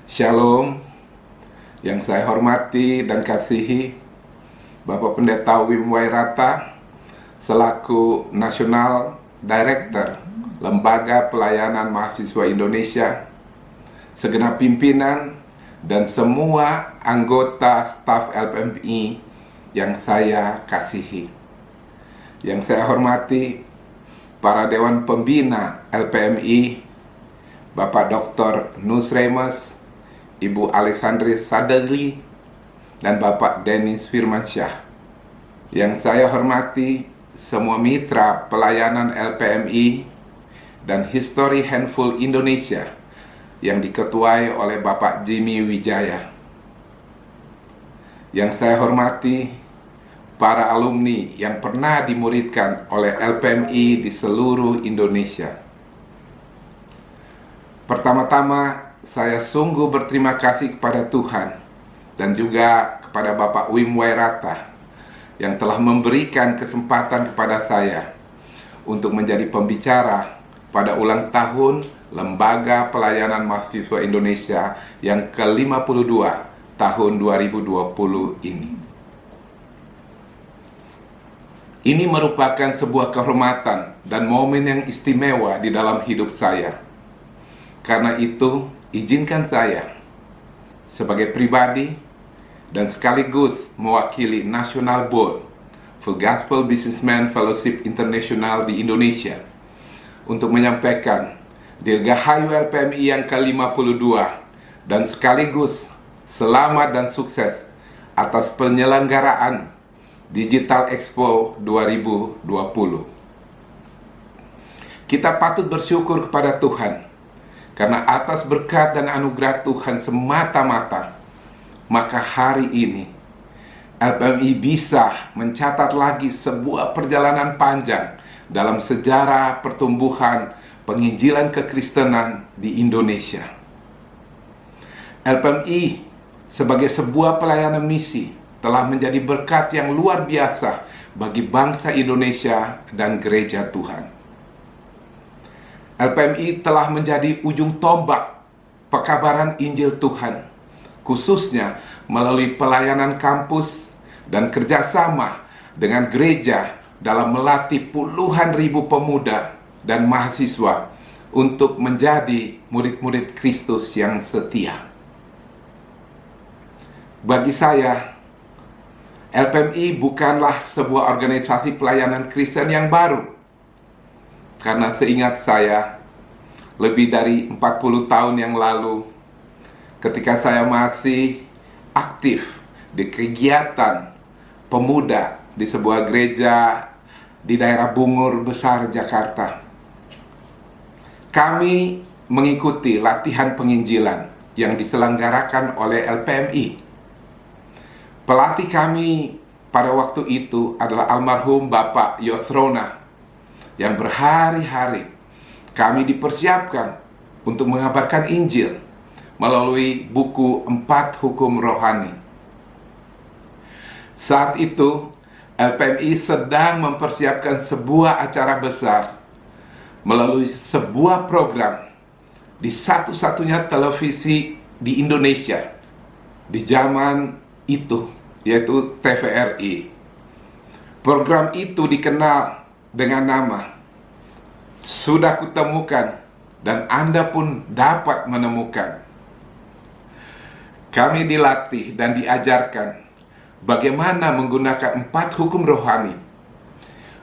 Shalom, yang saya hormati dan kasihi Bapak Pendeta Wim Wairata selaku National Director Lembaga Pelayanan Mahasiswa Indonesia, segenap pimpinan dan semua anggota staf LPMI yang saya kasihi. Yang saya hormati para Dewan Pembina LPMI, Bapak Dr. Nus Remes, Ibu Alexandri Sadegli, dan Bapak Dennis Firmansyah. Yang saya hormati semua mitra pelayanan LPMI dan History Handful Indonesia yang diketuai oleh Bapak Jimmy Wijaya. Yang saya hormati para alumni yang pernah dimuridkan oleh LPMI di seluruh Indonesia. Pertama-tama, saya sungguh berterima kasih kepada Tuhan dan juga kepada Bapak Wim Wairata yang telah memberikan kesempatan kepada saya untuk menjadi pembicara pada ulang tahun Lembaga Pelayanan Mahasiswa Indonesia yang ke-52 tahun 2020 ini. Ini merupakan sebuah kehormatan dan momen yang istimewa di dalam hidup saya. Karena itu, izinkan saya sebagai pribadi dan sekaligus mewakili National Board Full Gospel Businessman Fellowship International di Indonesia untuk menyampaikan Dirgahayu LPMI yang ke-52 dan sekaligus selamat dan sukses atas penyelenggaraan Digital Expo 2020. Kita patut bersyukur kepada Tuhan karena atas berkat dan anugerah Tuhan semata-mata, maka hari ini LPMI bisa mencatat lagi sebuah perjalanan panjang dalam sejarah pertumbuhan penginjilan kekristenan di Indonesia. LPMI sebagai sebuah pelayanan misi telah menjadi berkat yang luar biasa bagi bangsa Indonesia dan gereja Tuhan. LPMI telah menjadi ujung tombak pekabaran Injil Tuhan, khususnya melalui pelayanan kampus dan kerjasama dengan gereja dalam melatih puluhan ribu pemuda dan mahasiswa untuk menjadi murid-murid Kristus yang setia. Bagi saya, LPMI bukanlah sebuah organisasi pelayanan Kristen yang baru. Karena seingat saya, lebih dari 40 tahun yang lalu, ketika saya masih aktif di kegiatan pemuda di sebuah gereja di daerah Bungur Besar, Jakarta, kami mengikuti latihan penginjilan yang diselenggarakan oleh LPMI. Pelatih kami pada waktu itu adalah almarhum Bapak Yosrona, yang berhari-hari kami dipersiapkan untuk mengabarkan Injil melalui buku 4 Hukum Rohani. Saat itu, LPMI sedang mempersiapkan sebuah acara besar melalui sebuah program di satu-satunya televisi di Indonesia di zaman itu, yaitu TVRI. Program itu dikenal dengan nama Sudah Kutemukan dan Anda pun dapat menemukan. Kami dilatih dan diajarkan bagaimana menggunakan 4 hukum rohani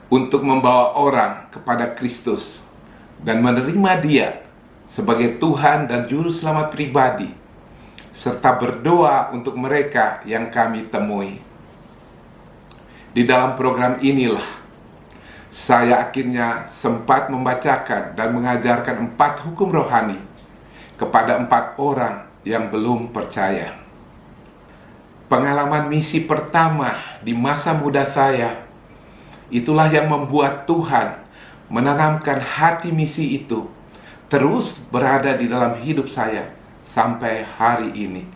untuk membawa orang kepada Kristus dan menerima Dia sebagai Tuhan dan Juru Selamat pribadi, serta berdoa untuk mereka yang kami temui. Di dalam program inilah saya akhirnya sempat membacakan dan mengajarkan 4 hukum rohani kepada 4 orang yang belum percaya. Pengalaman misi pertama di masa muda saya, itulah yang membuat Tuhan menanamkan hati misi itu terus berada di dalam hidup saya sampai hari ini.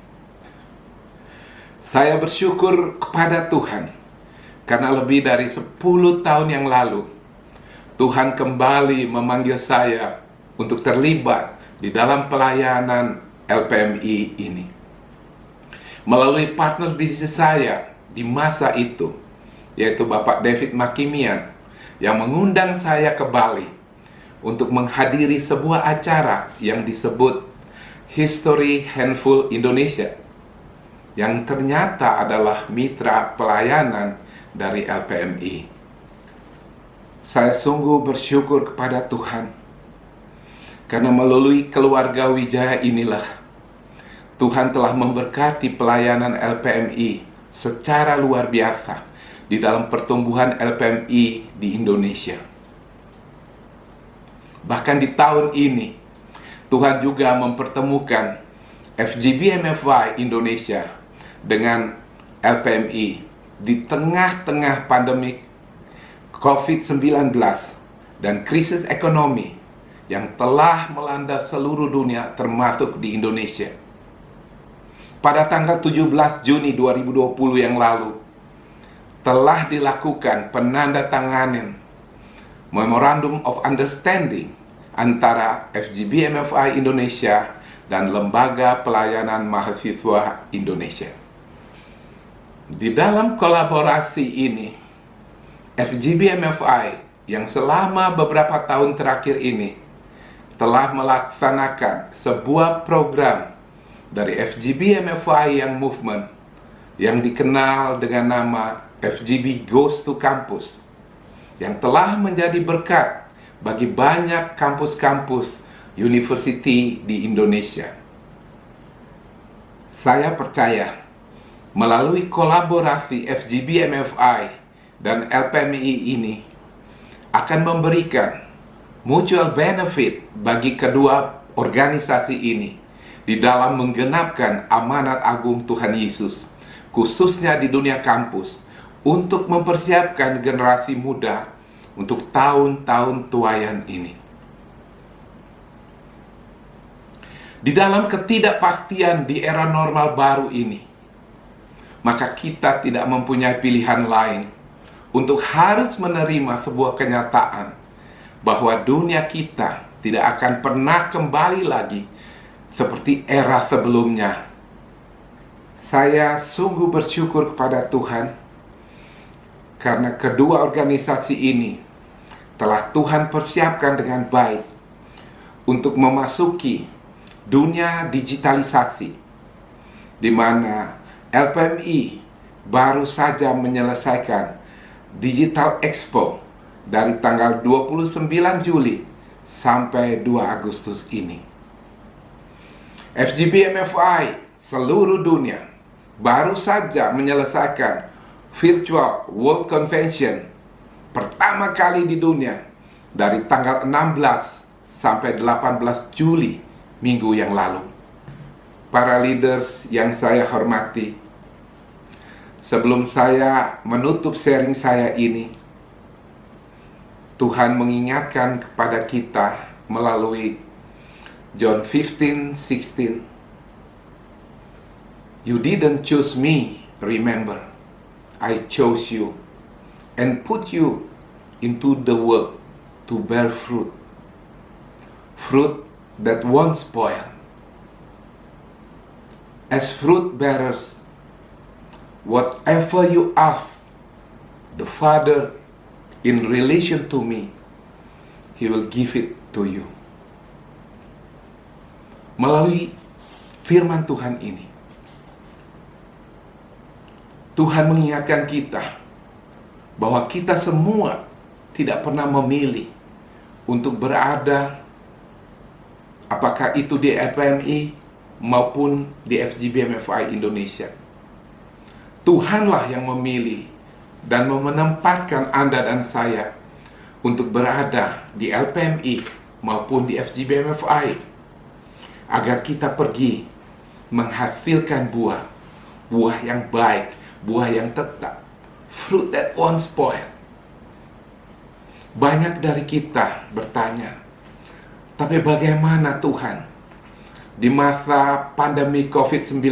Saya bersyukur kepada Tuhan karena lebih dari 10 tahun yang lalu, Tuhan kembali memanggil saya untuk terlibat di dalam pelayanan LPMI ini. Melalui partner bisnis saya di masa itu, yaitu Bapak David Makimian, yang mengundang saya ke Bali untuk menghadiri sebuah acara yang disebut History Handful Indonesia, yang ternyata adalah mitra pelayanan dari LPMI. Saya sungguh bersyukur kepada Tuhan, karena melalui keluarga Wijaya inilah Tuhan telah memberkati pelayanan LPMI secara luar biasa di dalam pertumbuhan LPMI di Indonesia. Bahkan di tahun ini, Tuhan juga mempertemukan FGB MFI Indonesia dengan LPMI di tengah-tengah pandemi COVID-19 dan krisis ekonomi yang telah melanda seluruh dunia termasuk di Indonesia. Pada tanggal 17 Juni 2020 yang lalu, telah dilakukan penandatanganan Memorandum of Understanding antara FGB MFI Indonesia dan Lembaga Pelayanan Mahasiswa Indonesia. Di dalam kolaborasi ini, FGB MFI yang selama beberapa tahun terakhir ini telah melaksanakan sebuah program dari FGB MFI yang movement yang dikenal dengan nama FGB Goes to Campus, yang telah menjadi berkat bagi banyak kampus-kampus university di Indonesia. Saya percaya melalui kolaborasi FGB MFI dan LPMI ini akan memberikan mutual benefit bagi kedua organisasi ini di dalam menggenapkan amanat agung Tuhan Yesus, khususnya di dunia kampus, untuk mempersiapkan generasi muda untuk tahun-tahun tuayan ini. Di dalam ketidakpastian di era normal baru ini, maka kita tidak mempunyai pilihan lain untuk harus menerima sebuah kenyataan bahwa dunia kita tidak akan pernah kembali lagi seperti era sebelumnya. Saya sungguh bersyukur kepada Tuhan karena kedua organisasi ini telah Tuhan persiapkan dengan baik untuk memasuki dunia digitalisasi, di mana LPMI baru saja menyelesaikan Digital Expo dari tanggal 29 Juli sampai 2 Agustus ini. FGB MFI seluruh dunia baru saja menyelesaikan Virtual World Convention pertama kali di dunia dari tanggal 16 sampai 18 Juli minggu yang lalu. Para leaders yang saya hormati, sebelum saya menutup sharing saya ini, Tuhan mengingatkan kepada kita melalui John 15:16. You didn't choose me, remember. I chose you and put you into the world to bear fruit. Fruit that won't spoil. As fruit bearers, whatever you ask the Father in relation to me, He will give it to you. Melalui firman Tuhan ini, Tuhan mengingatkan kita bahwa kita semua tidak pernah memilih untuk berada, apakah itu di LPMI maupun di FGB MFI Indonesia. Tuhanlah yang memilih dan menempatkan Anda dan saya untuk berada di LPMI maupun di FGB MFI, agar kita pergi menghasilkan buah yang baik, buah yang tetap, fruit that won't spoil. Banyak dari kita bertanya, tapi bagaimana Tuhan di masa pandemi COVID-19,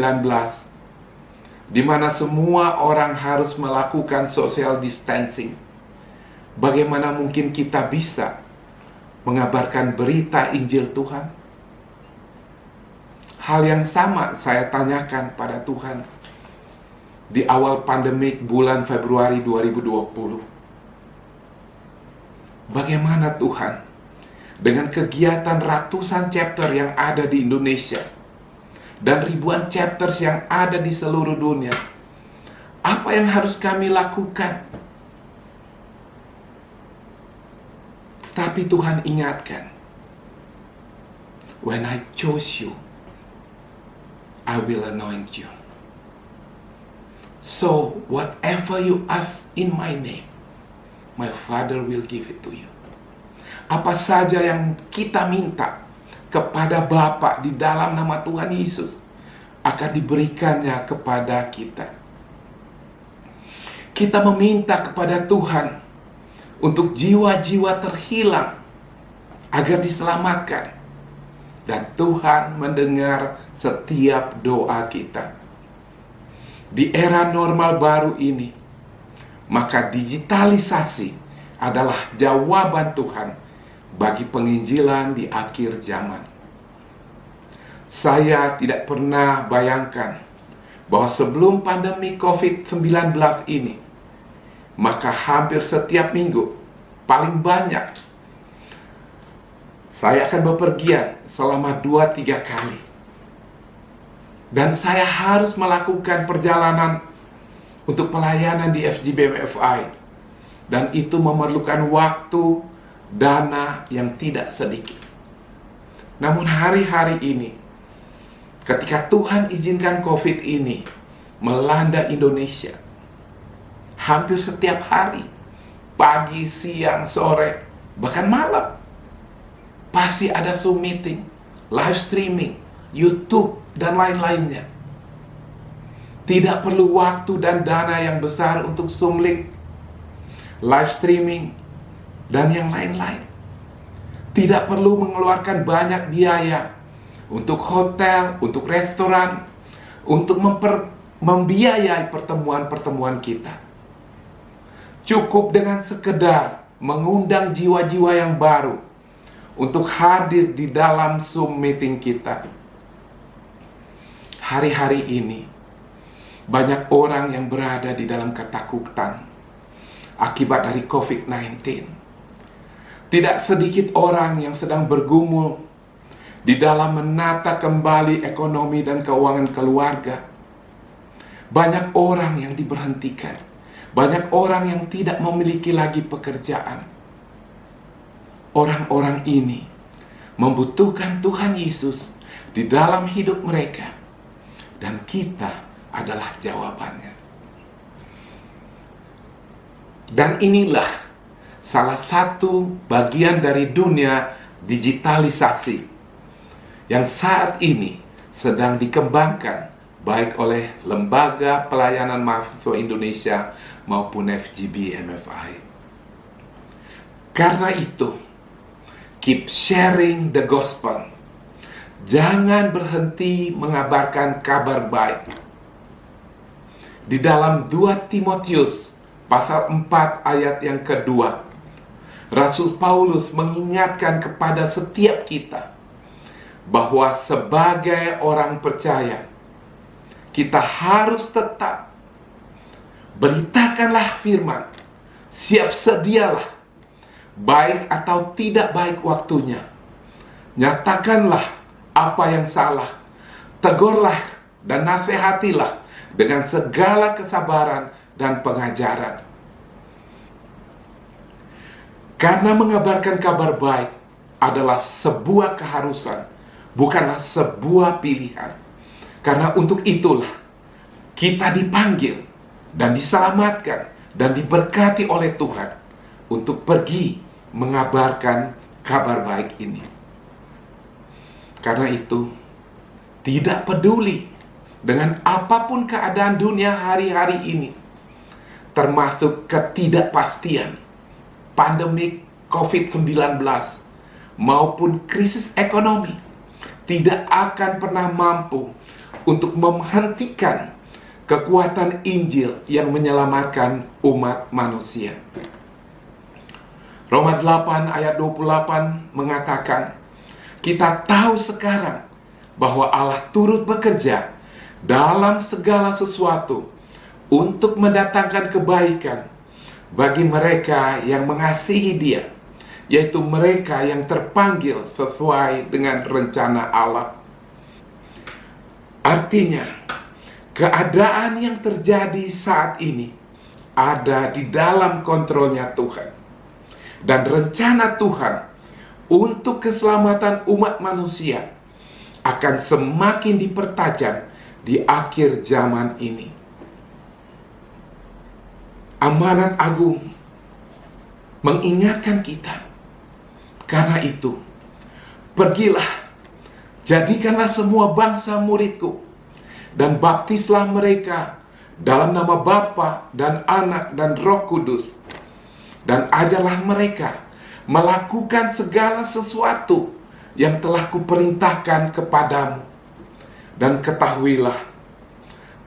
di mana semua orang harus melakukan social distancing, bagaimana mungkin kita bisa mengabarkan berita Injil Tuhan? Hal yang sama saya tanyakan pada Tuhan di awal pandemik bulan Februari 2020. Bagaimana Tuhan, dengan kegiatan ratusan chapter yang ada di Indonesia dan ribuan chapters yang ada di seluruh dunia, apa yang harus kami lakukan? Tetapi Tuhan ingatkan, when I chose you, I will anoint you. So whatever you ask in my name, my Father will give it to you. Apa saja yang kita minta kepada Bapa di dalam nama Tuhan Yesus akan diberikannya kepada kita. Kita meminta kepada Tuhan untuk jiwa-jiwa terhilang agar diselamatkan, dan Tuhan mendengar setiap doa kita. Di era normal baru ini, maka digitalisasi adalah jawaban Tuhan bagi penginjilan di akhir zaman. Saya tidak pernah bayangkan bahwa sebelum pandemi COVID-19 ini, maka hampir setiap minggu, paling banyak, saya akan bepergian selama 2-3 kali. Dan saya harus melakukan perjalanan untuk pelayanan di FGBMFI. Dan itu memerlukan waktu, dana yang tidak sedikit. Namun hari-hari ini, ketika Tuhan izinkan COVID ini melanda Indonesia, hampir setiap hari, pagi, siang, sore, bahkan malam, pasti ada Zoom meeting, live streaming, YouTube, dan lain-lainnya. Tidak perlu waktu dan dana yang besar untuk Zoom link, live streaming, dan yang lain-lain. Tidak perlu mengeluarkan banyak biaya untuk hotel, untuk restoran, untuk membiayai pertemuan-pertemuan kita. Cukup dengan sekedar mengundang jiwa-jiwa yang baru untuk hadir di dalam Zoom meeting kita. Hari-hari ini, banyak orang yang berada di dalam ketakutan akibat dari COVID-19. Tidak sedikit orang yang sedang bergumul di dalam menata kembali ekonomi dan keuangan keluarga. Banyak orang yang diberhentikan. Banyak orang yang tidak memiliki lagi pekerjaan. Orang-orang ini membutuhkan Tuhan Yesus di dalam hidup mereka. Dan kita adalah jawabannya. Dan inilah salah satu bagian dari dunia digitalisasi yang saat ini sedang dikembangkan baik oleh Lembaga Pelayanan Mahasiswa Indonesia maupun FGB MFI. Karena itu, keep sharing the gospel. Jangan berhenti mengabarkan kabar baik. Di dalam 2 Timotius pasal 4 ayat yang kedua, Rasul Paulus mengingatkan kepada setiap kita bahwa sebagai orang percaya, kita harus tetap beritakanlah firman, siap sedialah, baik atau tidak baik waktunya. Nyatakanlah apa yang salah, tegurlah dan nasihatilah dengan segala kesabaran dan pengajaran. Karena mengabarkan kabar baik adalah sebuah keharusan, bukanlah sebuah pilihan. Karena untuk itulah kita dipanggil dan diselamatkan dan diberkati oleh Tuhan untuk pergi mengabarkan kabar baik ini. Karena itu, tidak peduli dengan apapun keadaan dunia hari-hari ini, termasuk ketidakpastian, pandemik COVID-19, maupun krisis ekonomi, tidak akan pernah mampu untuk menghentikan kekuatan Injil yang menyelamatkan umat manusia. Roma 8 ayat 28 mengatakan, kita tahu sekarang bahwa Allah turut bekerja dalam segala sesuatu untuk mendatangkan kebaikan bagi mereka yang mengasihi Dia, yaitu mereka yang terpanggil sesuai dengan rencana Allah. Artinya, keadaan yang terjadi saat ini ada di dalam kontrolnya Tuhan. Dan rencana Tuhan untuk keselamatan umat manusia akan semakin dipertajam di akhir zaman ini. Amanat agung mengingatkan kita. Karena itu, pergilah, jadikanlah semua bangsa muridku, dan baptislah mereka dalam nama Bapa dan Anak dan Roh Kudus, dan ajarlah mereka melakukan segala sesuatu yang telah kuperintahkan kepadamu. Dan ketahuilah,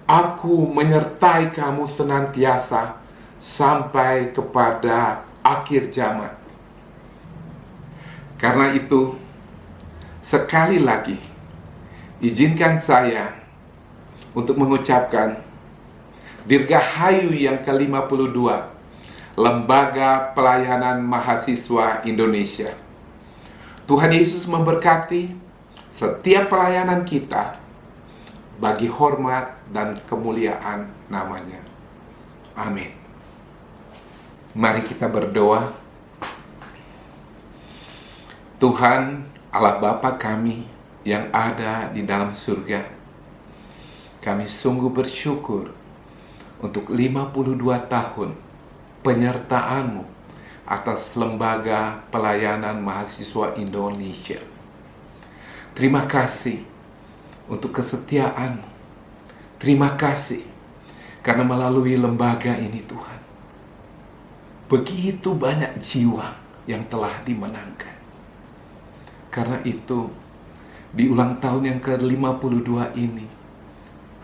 aku menyertai kamu senantiasa sampai kepada akhir zaman. Karena itu, sekali lagi, izinkan saya untuk mengucapkan Dirgahayu yang ke-52, Lembaga Pelayanan Mahasiswa Indonesia. Tuhan Yesus memberkati setiap pelayanan kita bagi hormat dan kemuliaan namanya. Amin. Mari kita berdoa. Tuhan Allah Bapa kami yang ada di dalam surga, kami sungguh bersyukur untuk 52 tahun penyertaan-Mu atas Lembaga Pelayanan Mahasiswa Indonesia. Terima kasih untuk kesetiaan-Mu. Terima kasih karena melalui lembaga ini Tuhan, begitu banyak jiwa yang telah dimenangkan. Karena itu, di ulang tahun yang ke-52 ini,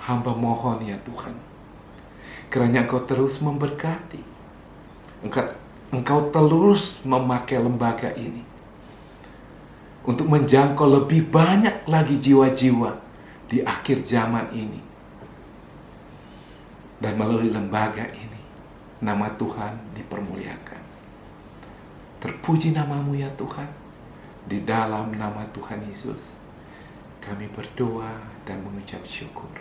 hamba mohon ya Tuhan, kiranya Engkau terus memberkati, Engkau terus memakai lembaga ini untuk menjangkau lebih banyak lagi jiwa-jiwa di akhir zaman ini. Dan melalui lembaga ini, nama Tuhan dipermuliakan. Terpuji nama-Mu ya Tuhan. Di dalam nama Tuhan Yesus, kami berdoa dan mengucap syukur.